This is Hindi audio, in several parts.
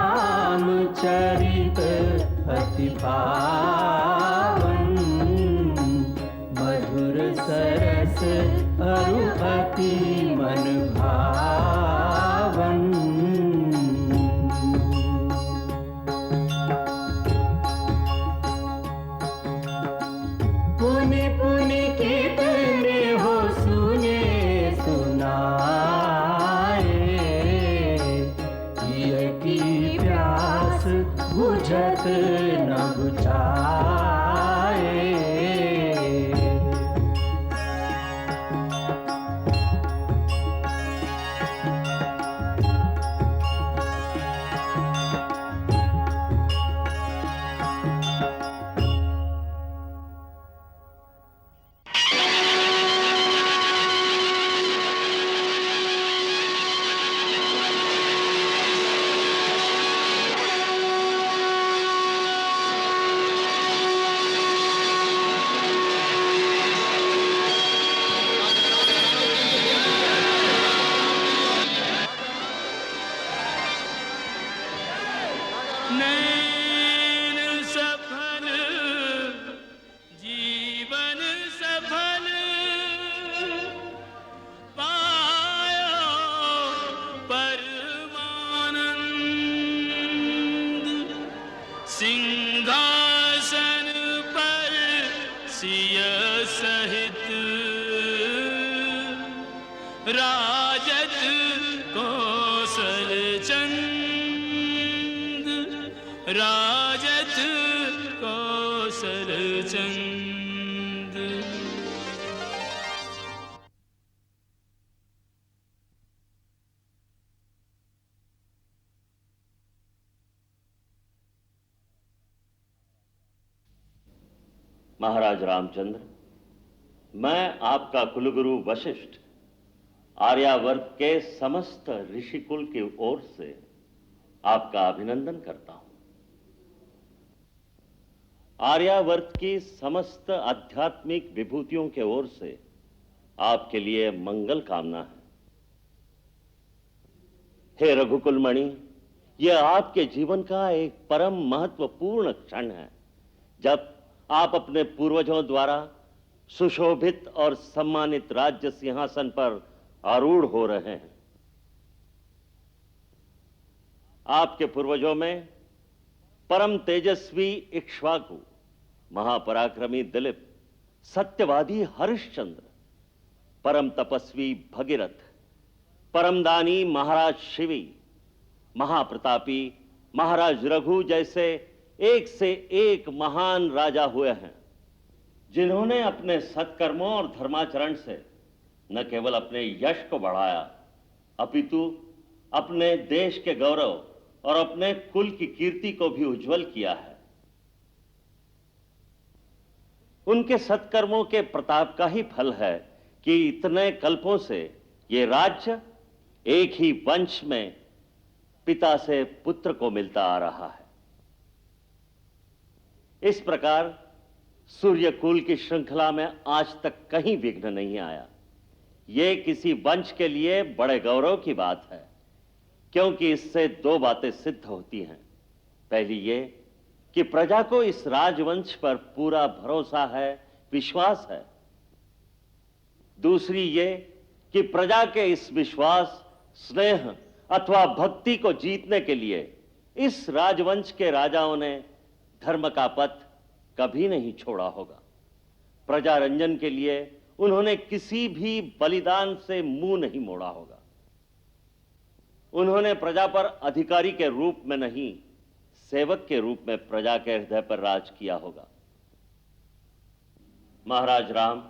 रामचरित अति पावन, मधुर सरस अरु अति मन भावन। पुनि पुनि कितने हो सुने सुनाए, ये की प्यास बुझत न बुझाए। नैन सफल जीवन सफल पायो परमानंद। सिंहासन पर सिय सहित राजत कौशल चंद, राजत कौशल चंद। महाराज रामचंद्र, मैं आपका कुलगुरु वशिष्ठ आर्यावर्त के समस्त ऋषिकुल की ओर से आपका अभिनंदन करता हूं। आर्यावर्त की समस्त आध्यात्मिक विभूतियों के ओर से आपके लिए मंगल कामना है। हे रघुकुलमणि, यह आपके जीवन का एक परम महत्वपूर्ण क्षण है, जब आप अपने पूर्वजों द्वारा सुशोभित और सम्मानित राज्य सिंहासन पर आरूढ़ हो रहे हैं। आपके पूर्वजों में परम तेजस्वी इक्ष्वाकु, महापराक्रमी दिलीप, सत्यवादी हरिश्चंद्र, परम तपस्वी भगीरथ, परमदानी महाराज शिवी, महाप्रतापी महाराज रघु जैसे एक से एक महान राजा हुए हैं, जिन्होंने अपने सत्कर्मों और धर्माचरण से न केवल अपने यश को बढ़ाया, अपितु अपने देश के गौरव और अपने कुल की कीर्ति को भी उज्जवल किया है। उनके सत्कर्मों के प्रताप का ही फल है कि इतने कल्पों से ये राज्य एक ही वंश में पिता से पुत्र को मिलता आ रहा है। इस प्रकार सूर्यकुल की श्रृंखला में आज तक कहीं विघ्न नहीं आया। ये किसी वंश के लिए बड़े गौरव की बात है, क्योंकि इससे दो बातें सिद्ध होती हैं। पहली ये कि प्रजा को इस राजवंश पर पूरा भरोसा है, विश्वास है। दूसरी ये कि प्रजा के इस विश्वास, स्नेह अथवा भक्ति को जीतने के लिए इस राजवंश के राजाओं ने धर्म का पथ कभी नहीं छोड़ा होगा। प्रजा रंजन के लिए उन्होंने किसी भी बलिदान से मुंह नहीं मोड़ा होगा। उन्होंने प्रजा पर अधिकारी के रूप में नहीं, सेवक के रूप में प्रजा के हृदय पर राज किया होगा। महाराज राम,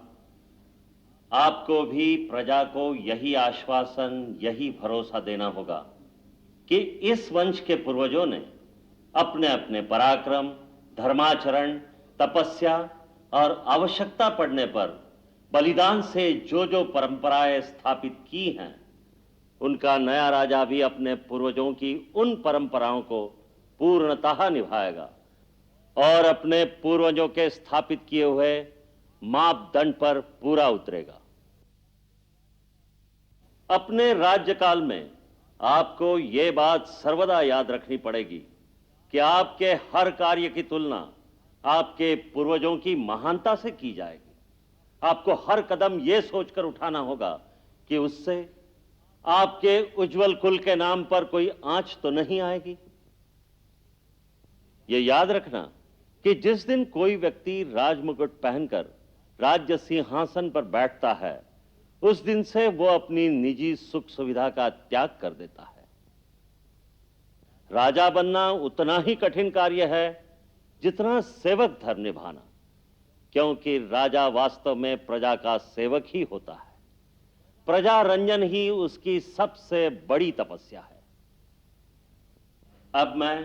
आपको भी प्रजा को यही आश्वासन, यही भरोसा देना होगा कि इस वंश के पूर्वजों ने अपने अपने पराक्रम, धर्माचरण, तपस्या और आवश्यकता पड़ने पर बलिदान से जो जो परंपराएं स्थापित की हैं, उनका नया राजा भी अपने पूर्वजों की उन परंपराओं को पूर्णतः निभाएगा और अपने पूर्वजों के स्थापित किए हुए मापदंड पर पूरा उतरेगा। अपने राज्यकाल में आपको ये बात सर्वदा याद रखनी पड़ेगी कि आपके हर कार्य की तुलना आपके पूर्वजों की महानता से की जाएगी। आपको हर कदम यह सोचकर उठाना होगा कि उससे आपके उज्जवल कुल के नाम पर कोई आंच तो नहीं आएगी। यह याद रखना कि जिस दिन कोई व्यक्ति राजमुकुट पहनकर राज्य सिंहासन पर बैठता है, उस दिन से वो अपनी निजी सुख सुविधा का त्याग कर देता है। राजा बनना उतना ही कठिन कार्य है जितना सेवक धर्म निभाना, क्योंकि राजा वास्तव में प्रजा का सेवक ही होता है। प्रजा रंजन ही उसकी सबसे बड़ी तपस्या है। अब मैं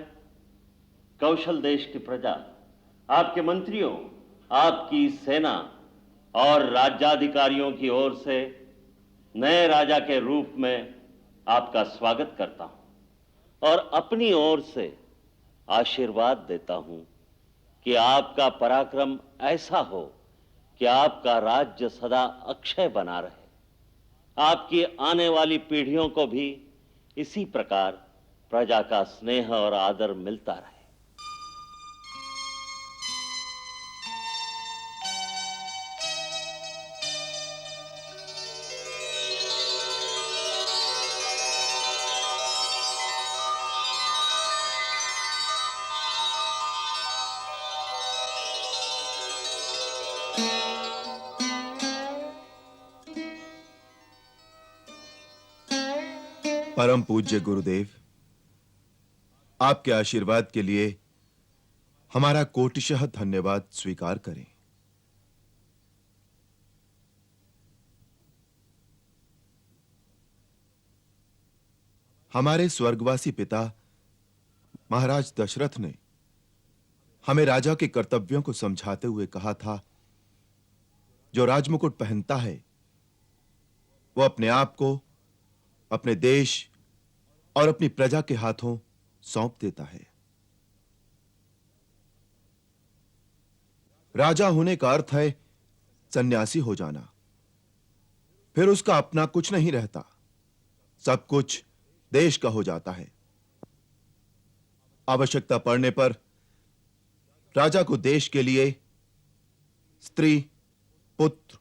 कौशल देश की प्रजा, आपके मंत्रियों, आपकी सेना और राज्याधिकारियों की ओर से नए राजा के रूप में आपका स्वागत करता हूं और अपनी ओर से आशीर्वाद देता हूं कि आपका पराक्रम ऐसा हो कि आपका राज्य सदा अक्षय बना रहे, आपकी आने वाली पीढ़ियों को भी इसी प्रकार प्रजा का स्नेह और आदर मिलता रहे। परम पूज्य गुरुदेव, आपके आशीर्वाद के लिए हमारा कोटिशः धन्यवाद स्वीकार करें। हमारे स्वर्गवासी पिता महाराज दशरथ ने हमें राजा के कर्तव्यों को समझाते हुए कहा था, जो राजमुकुट पहनता है वो अपने आप को अपने देश और अपनी प्रजा के हाथों सौंप देता है। राजा होने का अर्थ है सन्यासी हो जाना। फिर उसका अपना कुछ नहीं रहता, सब कुछ देश का हो जाता है। आवश्यकता पड़ने पर राजा को देश के लिए स्त्री, पुत्र,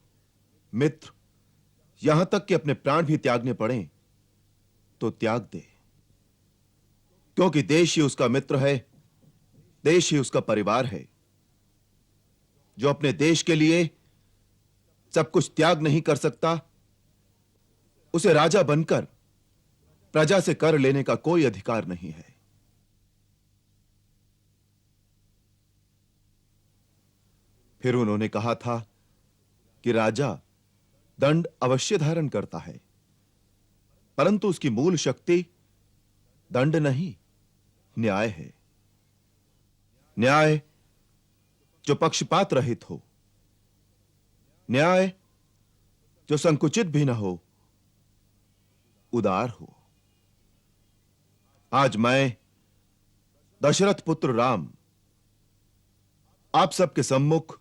मित्र, यहां तक कि अपने प्राण भी त्यागने पड़े तो त्याग दे, क्योंकि देश ही उसका मित्र है, देश ही उसका परिवार है। जो अपने देश के लिए सब कुछ त्याग नहीं कर सकता, उसे राजा बनकर प्रजा से कर लेने का कोई अधिकार नहीं है। फिर उन्होंने कहा था कि राजा दंड अवश्य धारण करता है, परंतु उसकी मूल शक्ति दंड नहीं, न्याय है। न्याय जो पक्षपात रहित हो, न्याय जो संकुचित भी न हो, उदार हो। आज मैं दशरथ पुत्र राम आप सबके सम्मुख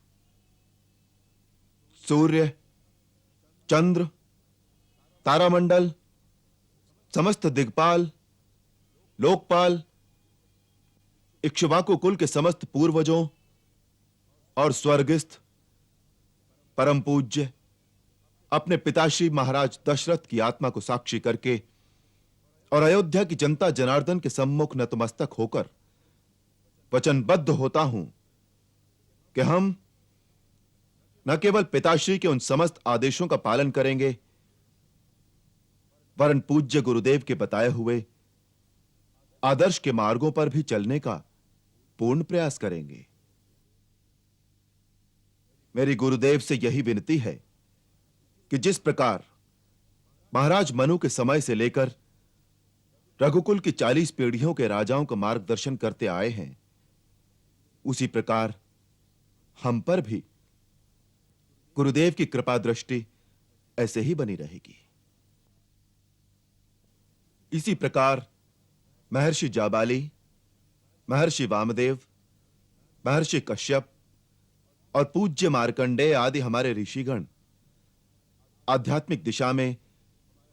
सूर्य, चंद्र, तारामंडल, समस्त दिग्पाल, लोकपाल, इक्ष्वाकु कुल के समस्त पूर्वजों और स्वर्गस्थ परम पूज्य अपने पिताश्री महाराज दशरथ की आत्मा को साक्षी करके और अयोध्या की जनता जनार्दन के सम्मुख नतमस्तक होकर वचनबद्ध होता हूं कि हम न केवल पिताश्री के उन समस्त आदेशों का पालन करेंगे, वरन पूज्य गुरुदेव के बताए हुए आदर्श के मार्गों पर भी चलने का पूर्ण प्रयास करेंगे। मेरी गुरुदेव से यही विनती है कि जिस प्रकार महाराज मनु के समय से लेकर रघुकुल की 40 पीढ़ियों के राजाओं का मार्गदर्शन करते आए हैं, उसी प्रकार हम पर भी गुरुदेव की कृपा दृष्टि ऐसे ही बनी रहेगी। इसी प्रकार महर्षि जाबाली, महर्षि वामदेव, महर्षि कश्यप और पूज्य मार्कंडेय आदि हमारे ऋषिगण आध्यात्मिक दिशा में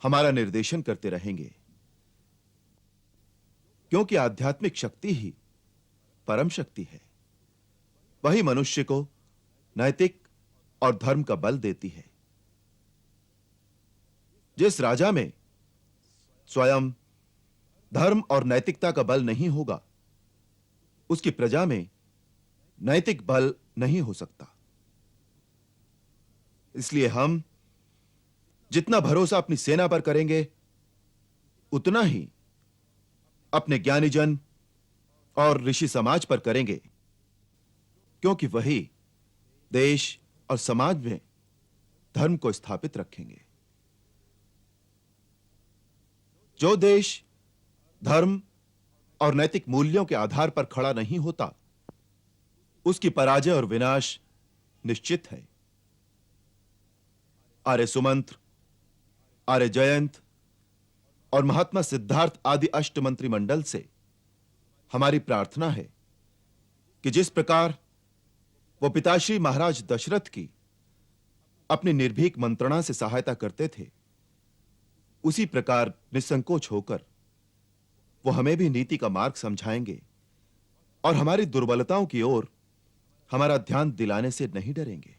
हमारा निर्देशन करते रहेंगे। क्योंकि आध्यात्मिक शक्ति ही परम शक्ति है। वही मनुष्य को नैतिक और धर्म का बल देती है। जिस राजा में स्वयं धर्म और नैतिकता का बल नहीं होगा, उसकी प्रजा में नैतिक बल नहीं हो सकता। इसलिए हम जितना भरोसा अपनी सेना पर करेंगे, उतना ही अपने ज्ञानीजन और ऋषि समाज पर करेंगे, क्योंकि वही देश और समाज में धर्म को स्थापित रखेंगे। जो देश धर्म और नैतिक मूल्यों के आधार पर खड़ा नहीं होता, उसकी पराजय और विनाश निश्चित है। आर्य सुमंत्र, आर्य जयंत और महात्मा सिद्धार्थ आदि अष्टमंत्रिमंडल से हमारी प्रार्थना है कि जिस प्रकार वो पिताश्री महाराज दशरथ की अपनी निर्भीक मंत्रणा से सहायता करते थे, उसी प्रकार निसंकोच होकर वो हमें भी नीति का मार्ग समझाएंगे और हमारी दुर्बलताओं की ओर हमारा ध्यान दिलाने से नहीं डरेंगे।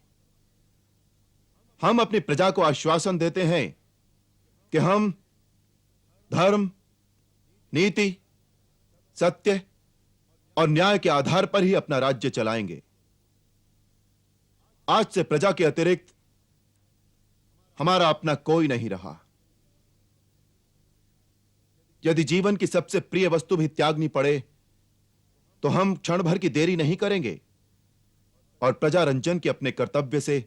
हम अपनी प्रजा को आश्वासन देते हैं कि हम धर्म, नीति, सत्य और न्याय के आधार पर ही अपना राज्य चलाएंगे। आज से प्रजा के अतिरिक्त हमारा अपना कोई नहीं रहा। यदि जीवन की सबसे प्रिय वस्तु भी त्यागनी पड़े, तो हम क्षण भर की देरी नहीं करेंगे और प्रजा रंजन के अपने कर्तव्य से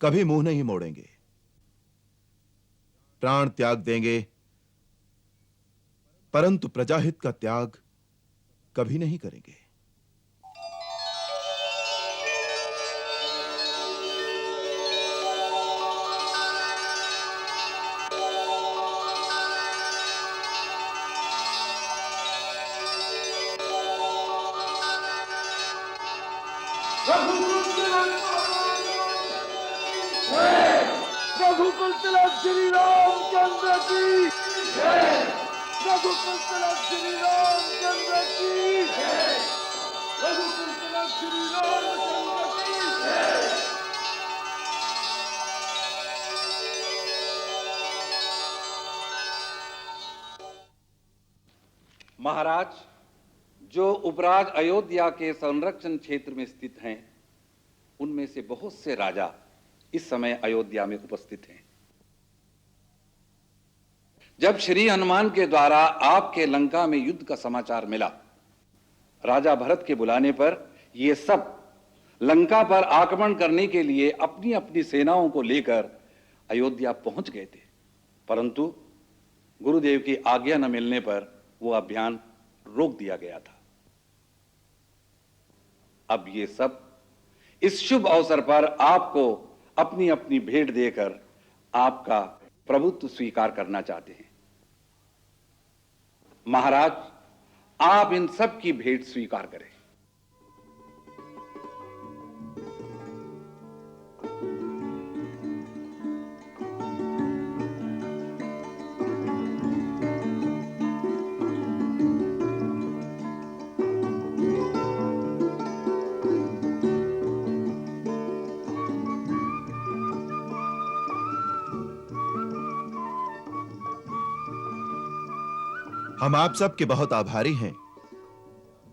कभी मुंह नहीं मोड़ेंगे। प्राण त्याग देंगे, परंतु प्रजाहित का त्याग कभी नहीं करेंगे। रघुकुल तिलक श्री रामचंद्र की जय। रघुकुल तिलक श्री रामचंद्र की जय। रघुकुल तिलक श्री रामचंद्र की जय। महाराज, जो उपराज अयोध्या के संरक्षण क्षेत्र में स्थित हैं, उनमें से बहुत से राजा इस समय अयोध्या में उपस्थित हैं। जब श्री हनुमान के द्वारा आपके लंका में युद्ध का समाचार मिला, राजा भरत के बुलाने पर ये सब लंका पर आक्रमण करने के लिए अपनी अपनी सेनाओं को लेकर अयोध्या पहुंच गए थे, परंतु गुरुदेव की आज्ञा न मिलने पर वो अभियान रोक दिया गया था। अब ये सब इस शुभ अवसर पर आपको अपनी अपनी भेंट देकर आपका प्रभुत्व स्वीकार करना चाहते हैं। महाराज, आप इन सब की भेंट स्वीकार करें। हम आप सब के बहुत आभारी हैं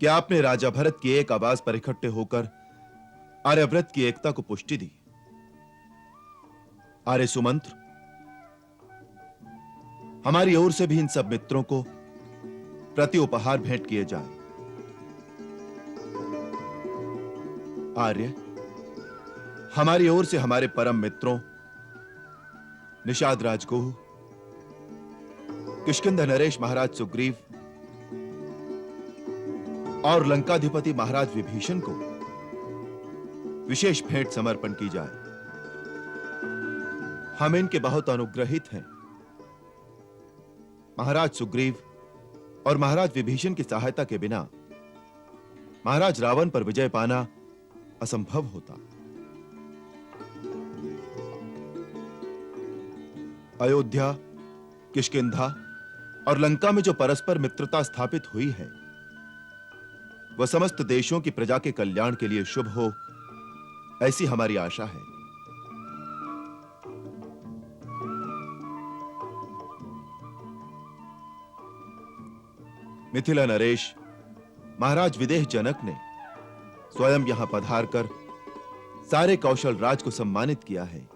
कि आपने राजा भरत की एक आवाज पर इकट्ठे होकर आर्यव्रत की एकता को पुष्टि दी। आर्य सुमंत्र, हमारी ओर से भी इन सब मित्रों को प्रति उपहार भेंट किए जाए। आर्य, हमारी ओर से हमारे परम मित्रों निषाद राजगुह, किष्किंधा नरेश महाराज सुग्रीव और लंकाधिपति महाराज विभीषण को विशेष भेंट समर्पण की जाए। हम इनके बहुत अनुग्रहित हैं। महाराज सुग्रीव और महाराज विभीषण की सहायता के बिना महाराज रावण पर विजय पाना असंभव होता। अयोध्या, किष्किंधा और लंका में जो परस्पर मित्रता स्थापित हुई है वह समस्त देशों की प्रजा के कल्याण के लिए शुभ हो, ऐसी हमारी आशा है। मिथिला नरेश महाराज विदेह जनक ने स्वयं यहां पधार कर सारे कौशल राज को सम्मानित किया है,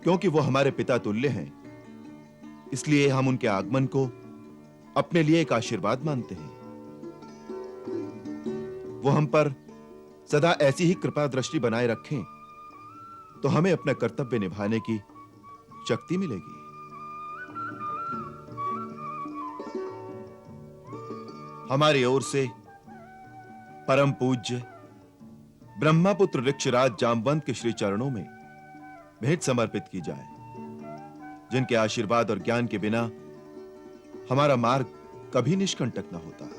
क्योंकि वो हमारे पिता तुल्य हैं। इसलिए हम उनके आगमन को अपने लिए एक आशीर्वाद मानते हैं। वो हम पर सदा ऐसी ही कृपा दृष्टि बनाए रखें तो हमें अपना कर्तव्य निभाने की शक्ति मिलेगी। हमारी ओर से परम पूज्य ब्रह्मपुत्र ऋक्षराज जामवंत के श्री चरणों में भेंट समर्पित की जाए, जिनके आशीर्वाद और ज्ञान के बिना हमारा मार्ग कभी निष्कंटक न होता।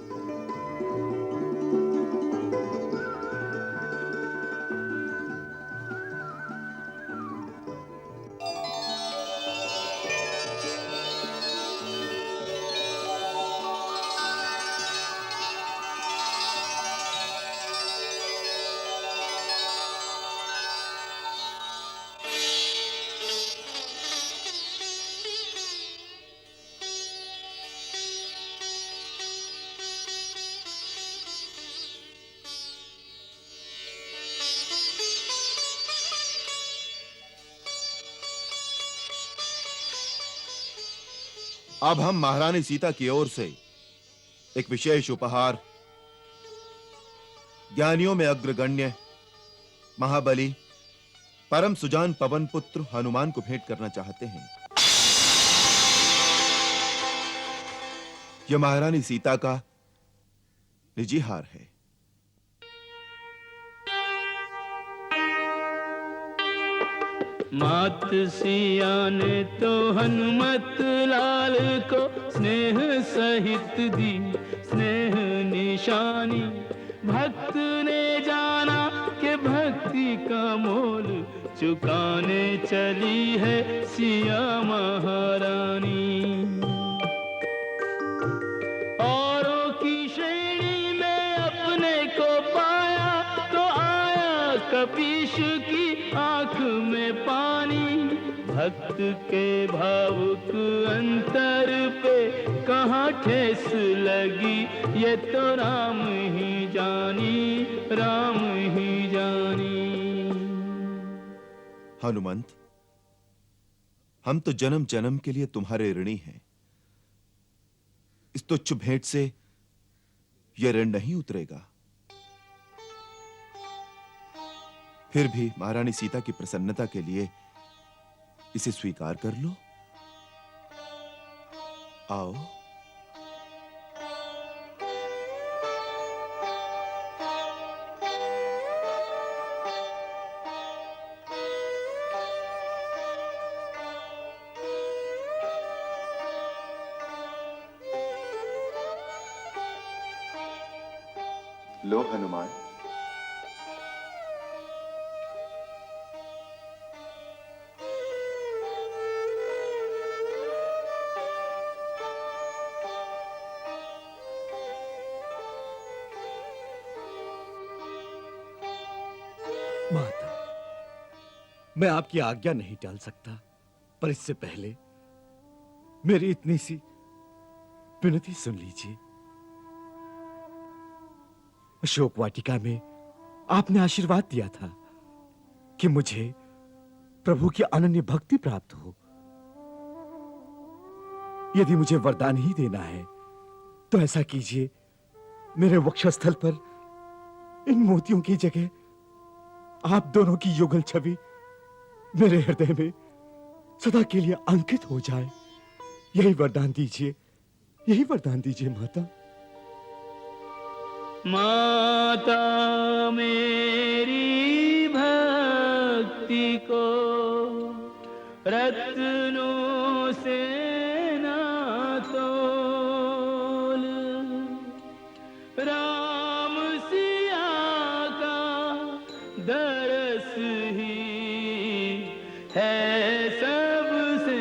अब हम महारानी सीता की ओर से एक विशेष उपहार ज्ञानियों में अग्रगण्य महाबली परम सुजान पवन पुत्र हनुमान को भेंट करना चाहते हैं। यह महारानी सीता का निजी हार है। मात सिया ने तो हनुमत लाल को स्नेह सहित दी स्नेह निशानी। भक्त ने जाना कि भक्ति का मोल चुकाने चली है सिया महारानी। औरों की श्रेणी में अपने को पाया तो आया कपीश की आंख में पानी। भक्त के भावुक अंतर पे कहाँ ठेस लगी ये तो राम ही जानी, राम ही जानी। हनुमंत, हम तो जन्म जन्म के लिए तुम्हारे ऋणी हैं। इस तुच्छ भेंट से यह ऋण नहीं उतरेगा। फिर भी महारानी सीता की प्रसन्नता के लिए इसे स्वीकार कर लो। आओ। लो हनुमान। माता, मैं आपकी आज्ञा नहीं टाल सकता, पर इससे पहले मेरी इतनी सी विनती सुन लीजिए। अशोक वाटिका में आपने आशीर्वाद दिया था कि मुझे प्रभु की अनन्य भक्ति प्राप्त हो। यदि मुझे वरदान ही देना है तो ऐसा कीजिए, मेरे वक्षस्थल पर इन मोतियों की जगह आप दोनों की युगल छवि मेरे हृदय में सदा के लिए अंकित हो जाए। यही वरदान दीजिए, यही वरदान दीजिए माता। माता मेरी भक्ति को रत्नों से ना तोल। राम सिया का दरस ही है सबसे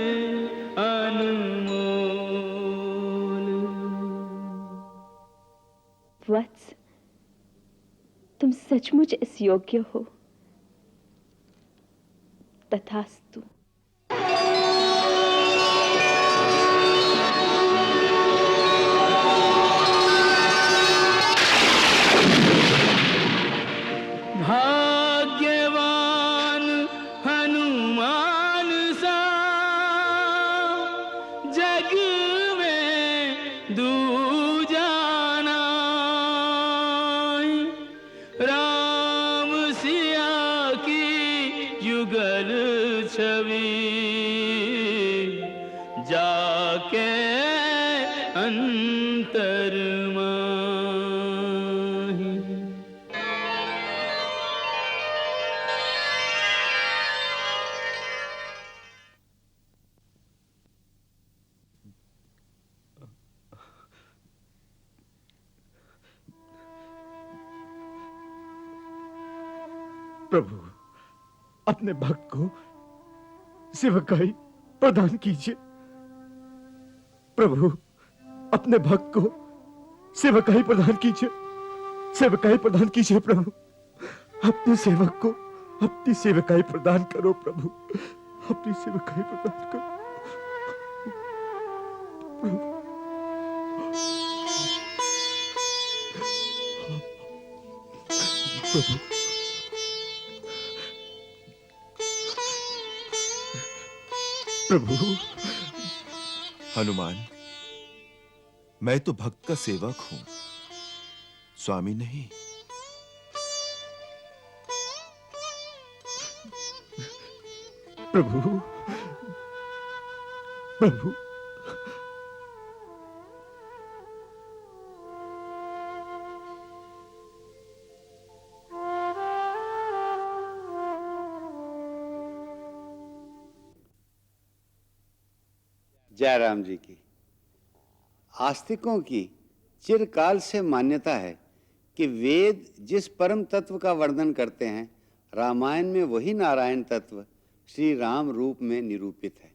वत्स, तुम सचमुच इस योग्य हो। तथास्तु। भाग्यवान हनुमान सा जग में दूजा नाई। राम सिया की युगल छवि जाके अंतर माही। प्रभु, अपने भक्त को सेवकाई प्रदान कीजिए। प्रभु, अपने भक्त को सेवकाई प्रदान कीजिए। सेवकाई प्रदान कीजिए प्रभु। अपने सेवक को अपनी सेवकाई प्रदान करो प्रभु। अपनी सेवकाई प्रदान करो प्रभु। प्रभु, प्रभु। हनुमान, मैं तो भक्त का सेवक हूं, स्वामी नहीं। प्रभु, प्रभु। जयराम जी की। आस्तिकों की चिरकाल से मान्यता है कि वेद जिस परम तत्व का वर्णन करते हैं, रामायण में वही नारायण तत्व श्री राम रूप में निरूपित है।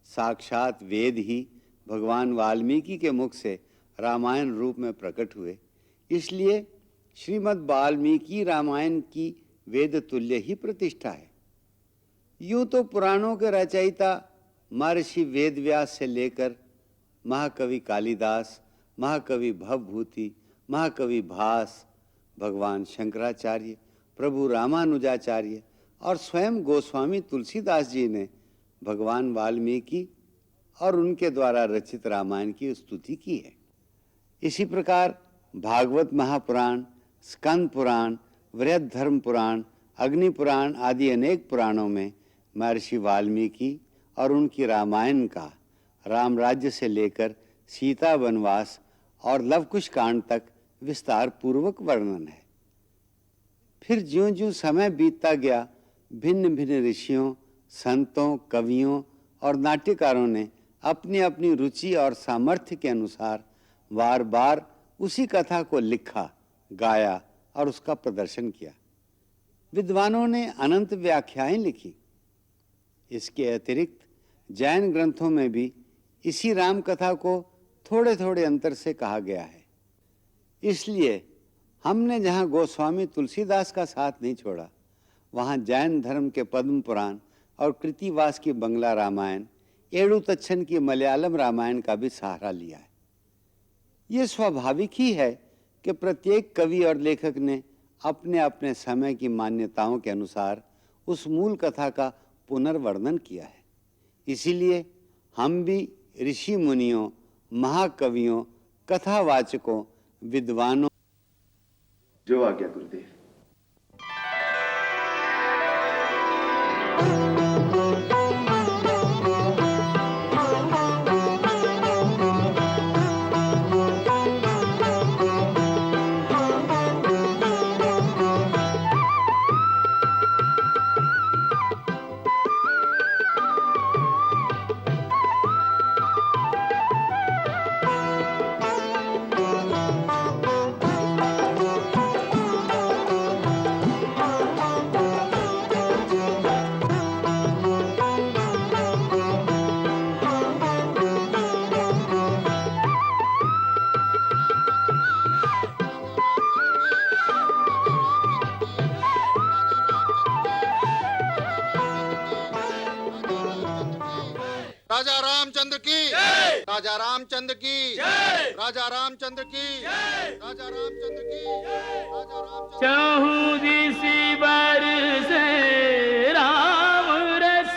साक्षात वेद ही भगवान वाल्मीकि के मुख से रामायण रूप में प्रकट हुए। इसलिए श्रीमद् वाल्मीकि रामायण की वेद तुल्य ही प्रतिष्ठा है। यूं तो पुराणों के रचयिता महर्षि वेदव्यास से लेकर महाकवि कालिदास, महाकवि भवभूति, महाकवि भास, भगवान शंकराचार्य, प्रभु रामानुजाचार्य और स्वयं गोस्वामी तुलसीदास जी ने भगवान वाल्मीकि और उनके द्वारा रचित रामायण की स्तुति की है। इसी प्रकार भागवत महापुराण, स्कंद पुराण, वृहद धर्म पुराण, अग्नि पुराण आदि अनेक पुराणों में महर्षि वाल्मीकि और उनकी रामायण का राम राज्य से लेकर सीता वनवास और लवकुश कांड तक विस्तार पूर्वक वर्णन है। फिर ज्यों-ज्यों समय बीतता गया, भिन्न भिन्न ऋषियों, संतों, कवियों और नाट्यकारों ने अपनी अपनी रुचि और सामर्थ्य के अनुसार बार बार उसी कथा को लिखा, गाया और उसका प्रदर्शन किया। विद्वानों ने अनंत व्याख्याएं लिखी। इसके अतिरिक्त जैन ग्रंथों में भी इसी राम कथा को थोड़े थोड़े अंतर से कहा गया है। इसलिए हमने जहाँ गोस्वामी तुलसीदास का साथ नहीं छोड़ा, वहाँ जैन धर्म के पद्म पुराण और कृतिवास की बंगला रामायण, एड़ुतच्छन की मलयालम रामायण का भी सहारा लिया है। ये स्वाभाविक ही है कि प्रत्येक कवि और लेखक ने अपने अपने समय की मान्यताओं के अनुसार उस मूल कथा का पुनर्वर्णन किया है। इसीलिए हम भी ऋषि मुनियों, महाकवियों, कथावाचकों, विद्वानों। जो आज्ञा गुरुदेव। रामचंद्र की राजा रामचंद्र की राजा रामचंद्र की राजा रामचंद्र की राजा रामचंद्र। चाहूं दिसी बरसे राम रस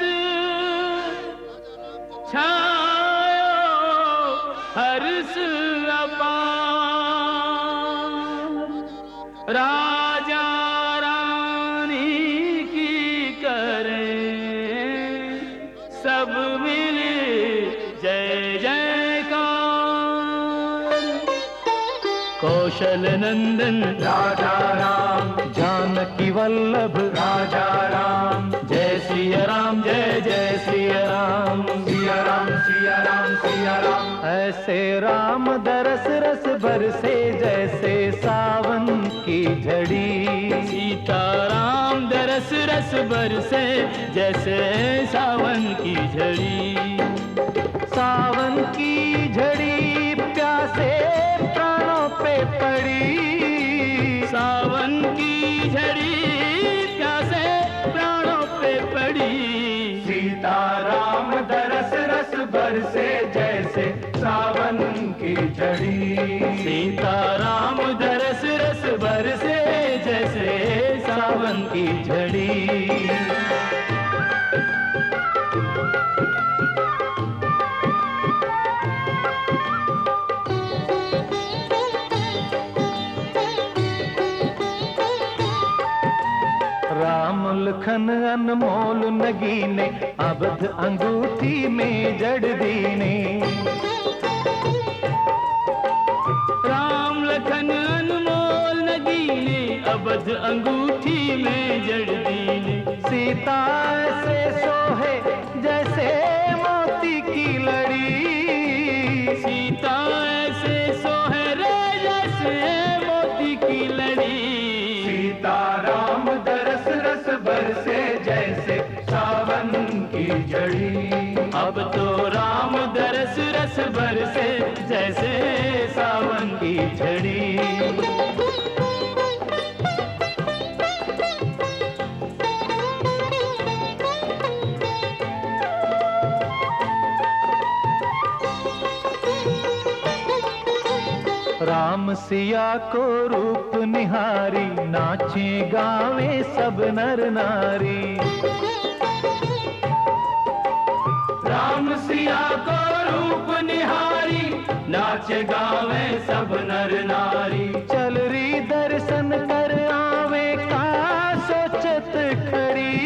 छायो हर्ष अपार। राजा रानी की करें सब मिले जय जयकार। कौशल नंदन राजा राम, जानकी वल्लभ राजा राम, जय सिया राम जय जय सिया राम, सिया राम सिया राम सिया राम। ऐसे राम दरस रस बरसे जैसे सावन की झड़ी। सीता राम दरस रस बरसे जैसे सावन की झड़ी। सावन की झड़ी प्यासे प्राणों पे पड़ी। सावन की झड़ी प्यासे प्राणों पे पड़ी। सीता राम दरस रस बरसे जैसे सावन की झड़ी। सीता राम दरस रस बरसे जैसे सावन की झड़ी। राम लखन अनमोल नगीने, अबध अंगूठी में जड़ दीने। राम लखन अनमोल नगीने, अबध अंगूठी में जड़ दीने। सीता से सोहे जैसे मोती की लड़ी। सीता ऐसे सोहे रे जैसे मोती की लड़ी। सीता राम दरस रस बरसे जैसे सावन की झड़ी। अब तो राम दरस रस बरसे जैसे सावन की झड़ी। राम सिया को रूप निहारी, नाचे गावे सब नर नारी। राम सिया को रूप निहारी, नाचे गावे सब नर नारी। चल री दर्शन कर आवे का सोचत खड़ी।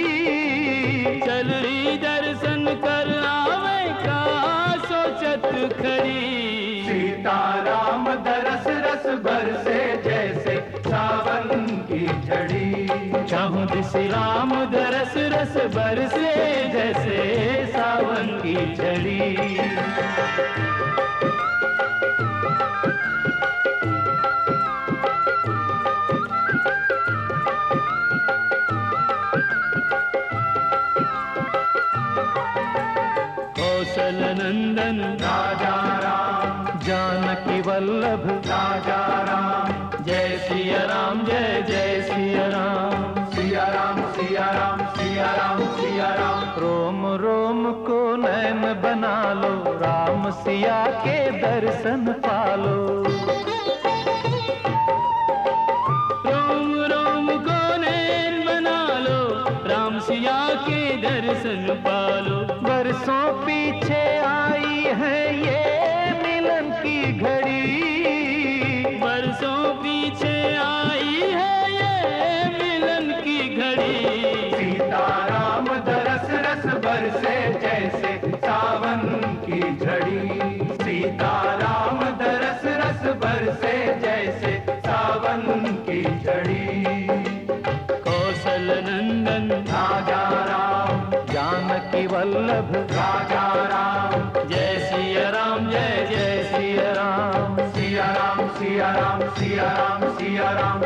चल री दर्शन कर आवे का सोचत खड़ी। सीता राम दरस रस बरसे जैसे सावन की झड़ी। चाहूं दिसी राम दरस रस बरसे जैसे सावन की झड़ी। कौशल नंदन राजा राम, जानकी वल्लभ राजा राम, जय सिया राम जय जय सिया राम, सिया राम सिया राम सिया राम सिया राम। रोम रोम को नैन बना लो, राम सिया के दर्शन पालो। रोम रोम को नैन बना लो, राम सिया के दर्शन पालो। बरसों पीछे आई है ये मिलन की घड़ी। बरसों पीछे आई है ये मिलन की घड़ी। सीता राम दरस रस बरसे जैसे सावन की झड़ी। सीता राम दरस रस बरसे जैसे सावन की झड़ी। कौशल नंदन राजा राम, जानकी वल्लभ राजा राम, जय सिया राम जय जय सिया राम, सिया राम सिया राम सिया राम सिया राम।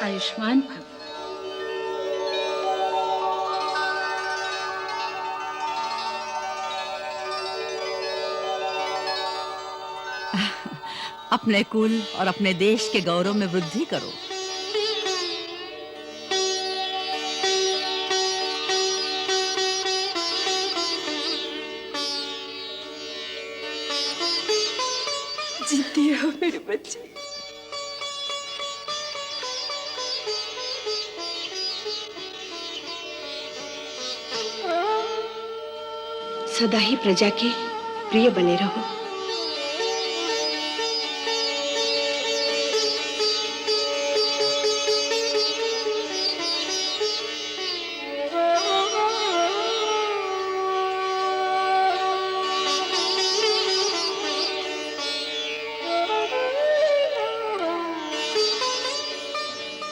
आयुष्मान भव। अपने कुल और अपने देश के गौरव में वृद्धि करो। जीती रहो मेरे बच्चे। सदा ही प्रजा के प्रिय बने रहो।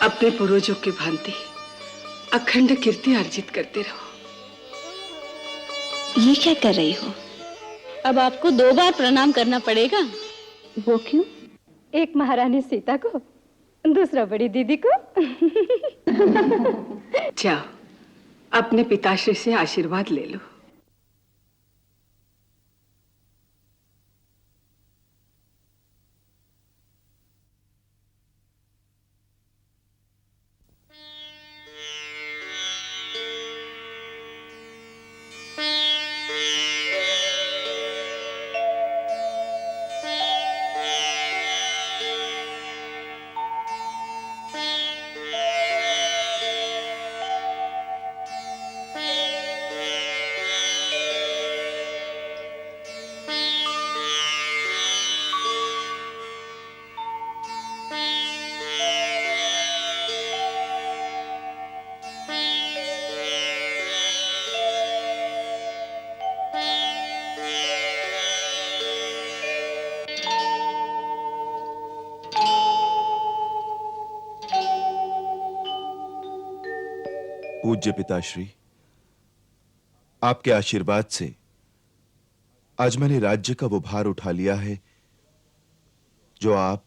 अपने पूर्वजों की भांति अखंड कीर्ति अर्जित करते रहो। ये क्या कर रही हो? अब आपको 2 बार प्रणाम करना पड़ेगा। वो क्यों? एक महारानी सीता को, दूसरा बड़ी दीदी को। जाओ, अपने पिताश्री से आशीर्वाद ले लो। पूज्य पिताश्री, आपके आशीर्वाद से आज मैंने राज्य का वो भार उठा लिया है जो आप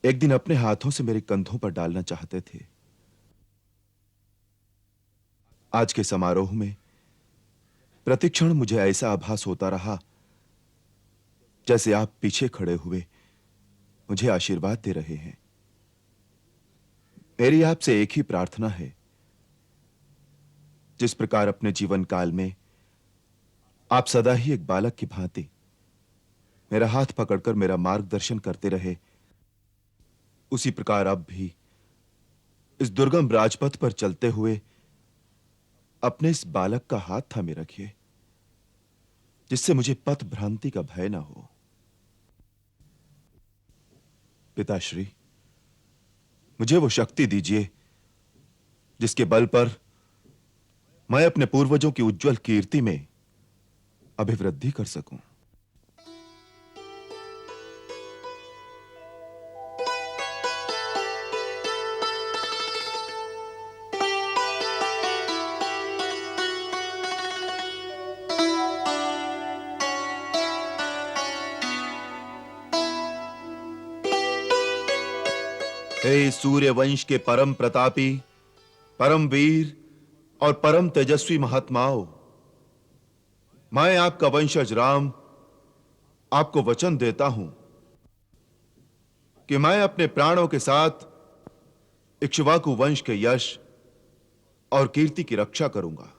एक दिन अपने हाथों से मेरे कंधों पर डालना चाहते थे। आज के समारोह में प्रतिक्षण मुझे ऐसा आभास होता रहा जैसे आप पीछे खड़े हुए मुझे आशीर्वाद दे रहे हैं। मेरी आपसे एक ही प्रार्थना है, जिस प्रकार अपने जीवन काल में आप सदा ही एक बालक की भांति मेरा हाथ पकड़कर मेरा मार्गदर्शन करते रहे, उसी प्रकार अब भी इस दुर्गम राजपथ पर चलते हुए अपने इस बालक का हाथ थामे रखिए, जिससे मुझे पथ भ्रांति का भय ना हो। पिताश्री, मुझे वो शक्ति दीजिए जिसके बल पर मैं अपने पूर्वजों की उज्जवल कीर्ति में अभिवृद्धि कर सकूं। हे सूर्य वंश के परम प्रतापी, परम वीर और परम तेजस्वी महात्माओं, मैं आपका वंशज राम आपको वचन देता हूं कि मैं अपने प्राणों के साथ इक्ष्वाकु वंश के यश और कीर्ति की रक्षा करूंगा।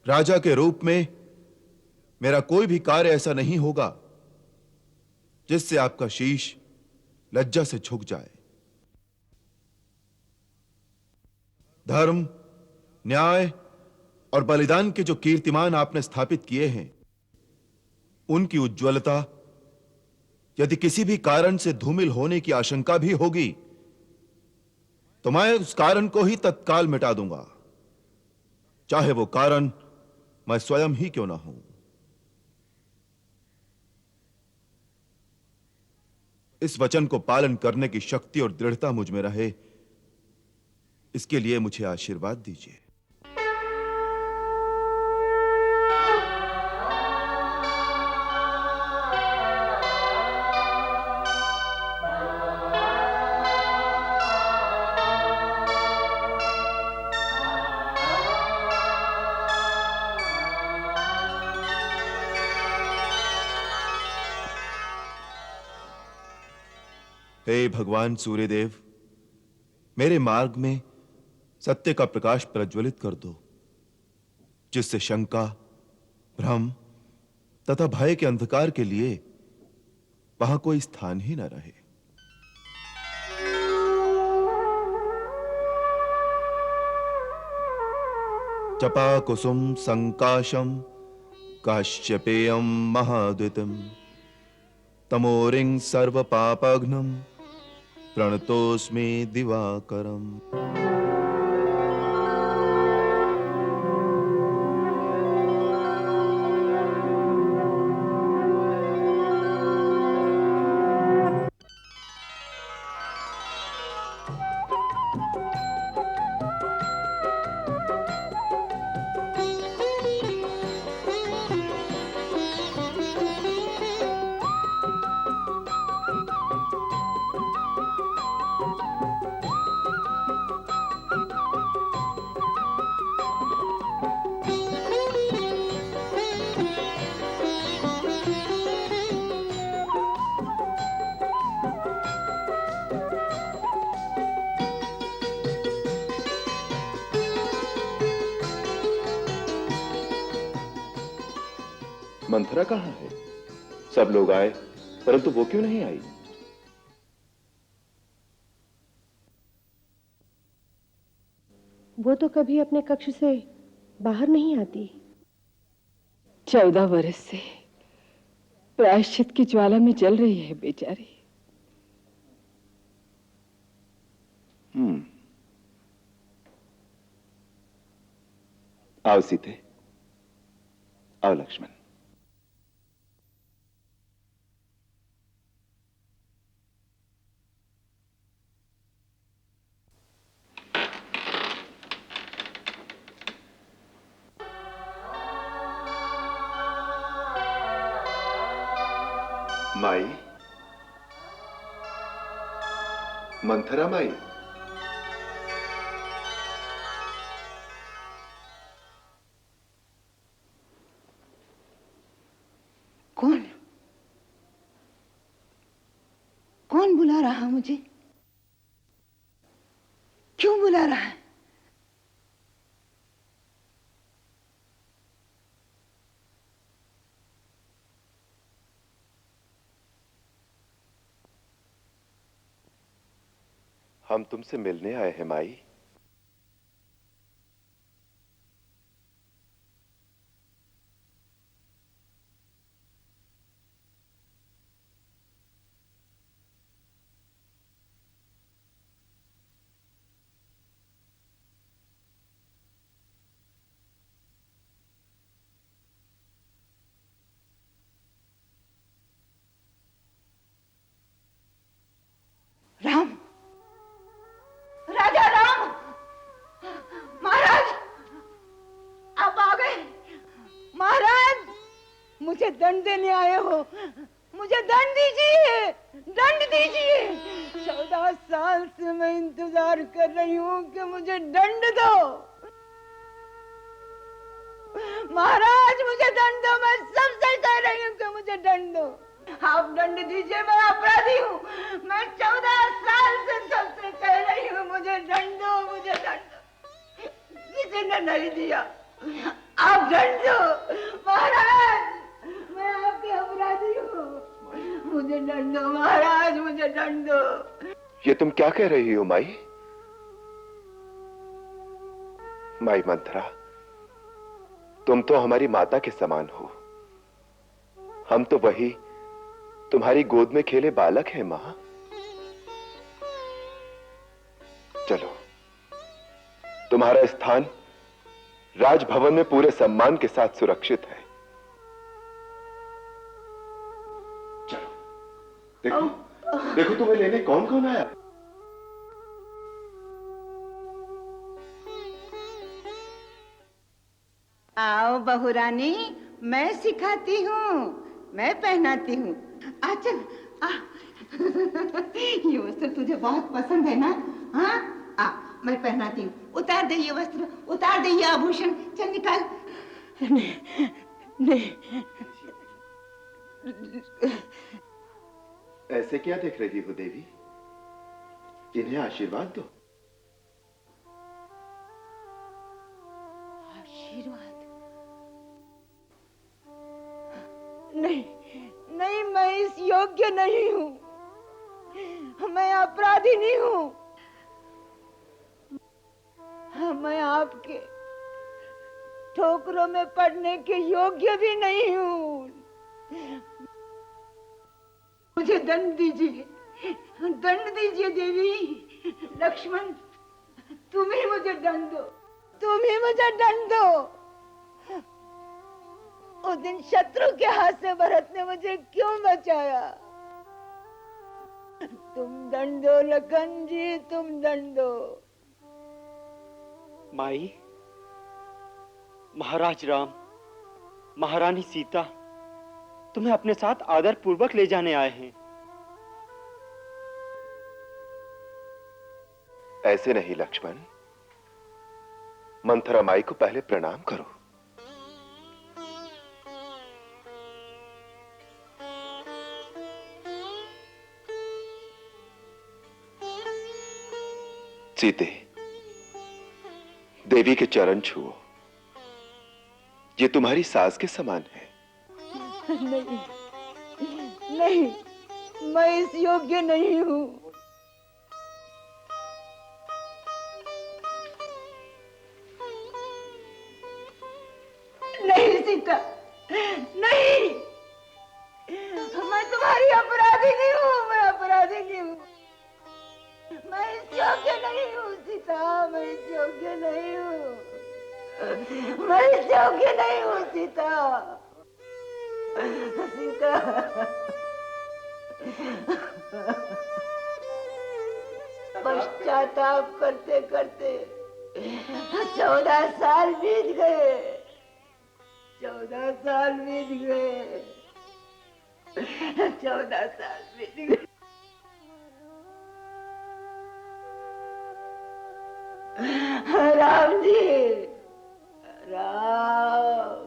राजा के रूप में मेरा कोई भी कार्य ऐसा नहीं होगा जिससे आपका शीश लज्जा से झुक जाए। धर्म, न्याय और बलिदान के जो कीर्तिमान आपने स्थापित किए हैं, उनकी उज्ज्वलता यदि किसी भी कारण से धूमिल होने की आशंका भी होगी तो मैं उस कारण को ही तत्काल मिटा दूंगा, चाहे वो कारण मैं स्वयं ही क्यों ना हूं। इस वचन को पालन करने की शक्ति और दृढ़ता मुझ में रहे, इसके लिए मुझे आशीर्वाद दीजिए। हे भगवान सूर्यदेव, मेरे मार्ग में सत्य का प्रकाश प्रज्वलित कर दो, जिससे शंका, भ्रम तथा भय के अंधकार के लिए वहां कोई स्थान ही न रहे। जपा कुसुम संकाशम काश्यपेयम महाद्युतिम तमोरिंग सर्व पापघ्नम प्रणतोस्मि दिवाकरम। मंथरा कहां है? सब लोग आए परंतु वो क्यों नहीं आई? वो तो कभी अपने कक्ष से बाहर नहीं आती। 14 वर्ष से प्रायश्चित की ज्वाला में जल रही है बेचारी। आओ सीते, आओ लक्ष्मण। माई, मंथरा माई, कौन कौन बुला रहा मुझे? क्यों बुला रहा है? हम तुमसे मिलने आए हैं माई। राम, राजा राम, महाराज, आप आ गए। महाराज, मुझे दंड देने आए हो। मुझे दंड दीजिए, दंड दीजिए। 14 साल से मैं इंतजार कर रही हूँ कि मुझे दंड दो। महाराज, मुझे दंड दो। मैं सबसे कह रही हूँ कि मुझे दंड दो। आप दंड दीजिए, मैं अपराधी हूँ। मैं 14 साल से सबसे कह रही हूँ मुझे दंड दो, मुझे दंड दो। किसी ने नहीं दिया। आप दंड दो महाराज, मैं आपके अपराधी हूँ। मुझे दंड दो महाराज, मुझे दंड दो। ये तुम क्या कह रही हो माई? माई मंथरा, तुम तो हमारी माता के समान हो। हम तो वही तुम्हारी गोद में खेले बालक हैं मां। चलो, तुम्हारा स्थान राजभवन में पूरे सम्मान के साथ सुरक्षित है। चलो, देखो देखो तुम्हें लेने कौन कौन आया। आओ बहुरानी, मैं सिखाती हूँ, मैं पहनाती हूँ। आ चल, आ। ये वस्त्र तुझे बहुत पसंद है ना? हाँ, आ, मैं पहनाती हूँ। उतार दे ये वस्त्र, उतार दे ये आभूषण। चल निकाल। नहीं, नहीं। ऐसे क्या देख रही हो देवी? इन्हें आशीर्वाद दो। आशीर्वाद? नहीं नहीं, मैं इस योग्य नहीं हूँ। मैं अपराधी नहीं हूँ। मैं आपके ठोकरों में पड़ने के योग्य भी नहीं हूँ। मुझे दंड दीजिए, दंड दीजिए देवी। लक्ष्मण, तुम ही मुझे दंड दो, तुम ही मुझे दंड दो। उस दिन शत्रु के हाथ से भरत ने मुझे क्यों बचाया? तुम दंड दो लखन जी, तुम दंड दो। माई, महाराज राम, महारानी सीता तुम्हें अपने साथ आदर पूर्वक ले जाने आए हैं। ऐसे नहीं लक्ष्मण, मंथरा माई को पहले प्रणाम करो। सीते, देवी के चरण छुओ। ये तुम्हारी सास के समान है। नहीं नहीं, मैं इस योग्य नहीं हूँ। नहीं सीता, नहीं, मैं तुम्हारी अपराधी नहीं हूँ। मैं अपराधी नहीं हूँ। मैं इस योग्य नहीं हूँ सीता, मैं इस योग्य नहीं हूँ। मैं इस योग्य नहीं हूँ सीता। सीता, पश्चाताप करते करते 14 साल बीत गए। 14 साल बीत गए। 14 साल बीत गए। राम जी, राम,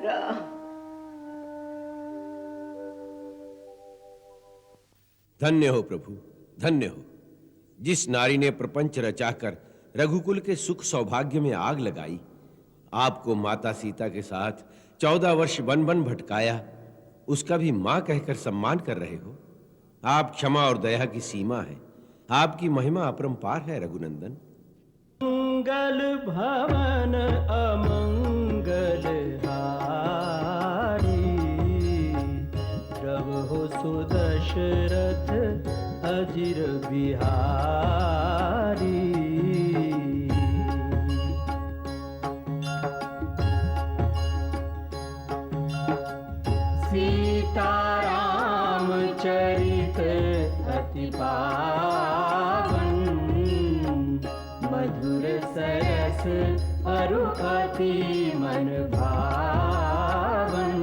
राम। धन्य हो प्रभु, धन्य हो। जिस नारी ने प्रपंच रचाकर रघुकुल के सुख सौभाग्य में आग लगाई, आपको माता सीता के साथ 14 वर्ष वन वन भटकाया, उसका भी मां कहकर सम्मान कर रहे हो। आप क्षमा और दया की सीमा है। आपकी महिमा अपरंपार है रघुनंदन। मंगल भवन अमंगल हारी, प्रभु सुदशरथ अजिर बिहारी। सीताराम चरित अति पावन, मधुर सरस अरु अति मन भावन।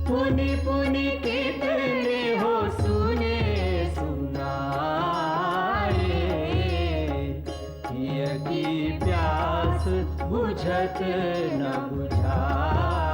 पुनि पुनि कितने हो सुने सुनाए, की प्यास बुझत न बुझाए।